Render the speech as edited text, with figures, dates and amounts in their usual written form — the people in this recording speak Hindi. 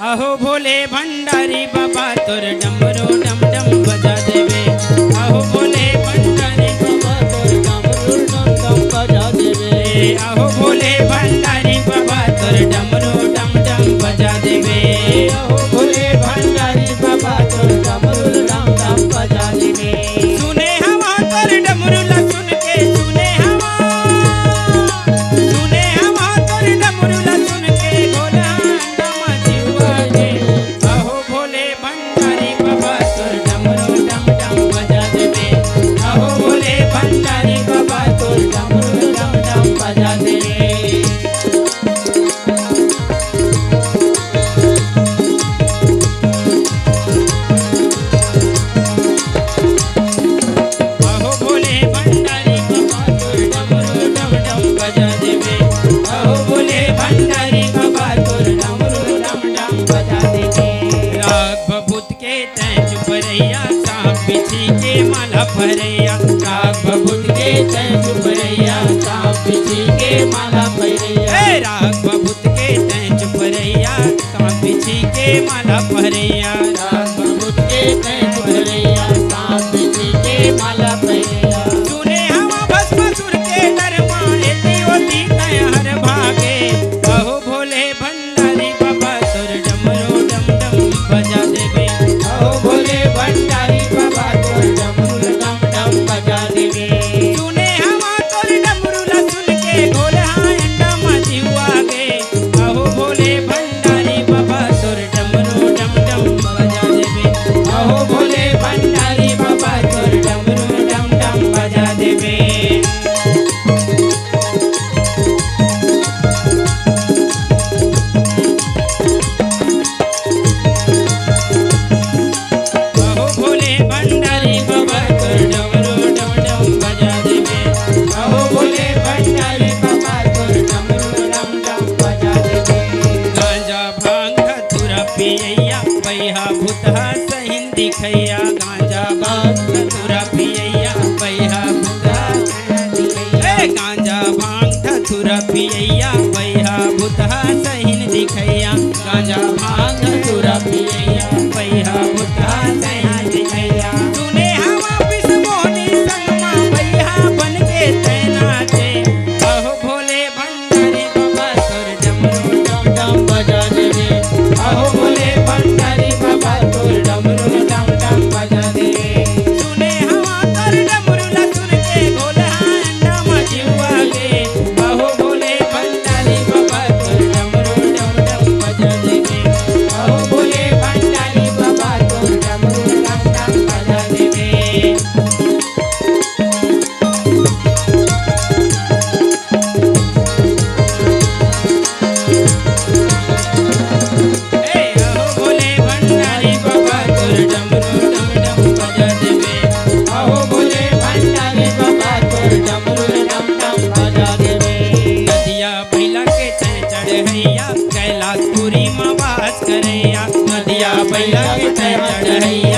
अहो भोले भंडारी बाबा तोर डमरू डम डम बजा देवे। अहो भोले भंडारी बाबा तोर डमरू डम डम बजा देवे। अहो भोले भंडारी बाबा तोर डमरू डम डम बजा देवे। अहो भोले भंडारी बाबा तोर डमरू डम डम बजा देवे। सुने हवा तोर डमरू ला सुन के सुने हवा तोर डमरू ला सुन के भोला डम जीवा दे। अहो भोले भंडारी बाबा तोर डमरू डम डम बजा देवे। अहो भोले भंडारी बाबा तोर डमरू डम डम बजा देवे। अहो भोले भंडारी बाबा तोर डमरू डम डम बजा देवे। अहो भोले भंडारी बाबा तोर डमरू डम डम बजा देवे। राग बबूत के तैं चुप रैया सांप बिछी के माला भरैया। राग बबूत के तैं चुप रैया सांप बिछी के माला भरैया। राग बबूत के तैं चुप रैया सांप बिछी के माला भरैया। राग बबूत के तैं चुप रैया सांप बिछी के माला भरैया। सुने हवा भस्मासुर के डर मारे देवती तैं हर भागे। अहो भोले भंडारी बाबा तोर डमरू डम डम बजा देवे। अहो भोले भंडारी बाबा तोर डमरू डम डम बजा देवे। सुने हवा तोर डमरू ला सुन के भोला डम जीवा गे। अहो भोले भंडारी बाबा तोर डमरू डम डम बजा देवे। अहो भोले भंडारी बाबा तोर डमरू डम डम बजा देवे। अहो भोले भंडारी बाबा तोर डमरू डम डम बजा देवे। अहो भोले भंडारी बाबा तोर डमरू डम डम बजा देवे। गांजा भांग धतूरा पियैया बैहा भूतहा सहिन दिखैया। गांजा भांग धतूरा पियैया बैहा भूतहा सहिन दिखैया। गांजा भांग धतूरा पियैया बैहा भूतहा सहिन दिखैया। गांजा भांग धतूरा पियैया बैहा भूतहा सहिन दिखैया। सुने हवा विष्णुमोनी संगमा बैहा बन के तैनाते। अहो भोले भंडारी बाबा तोर डमरू डम डम बजा देवे। अहो भोले भंडारी बाबा तोर डमरू डम डम बजा देवे। सुने हवा तोर डमरू ला सुन के भोला डम जीवा गे। अहो भोले भंडारी बाबा तोर डमरू डम डम बजा देवे। अहो भोले भंडारी बाबा तोर डमरू डम डम बजा देवे। अहो भोले भंडारी बाबा तोर डमरू डम डम बजा देवे। अहो भोले भंडारी बाबा तोर डमरू डम डम बजा देवे। नदिया बैला के तैं चढ़ैया कैलाशपुरी में वास करैया। नदिया बैला के तैं चढ़ैया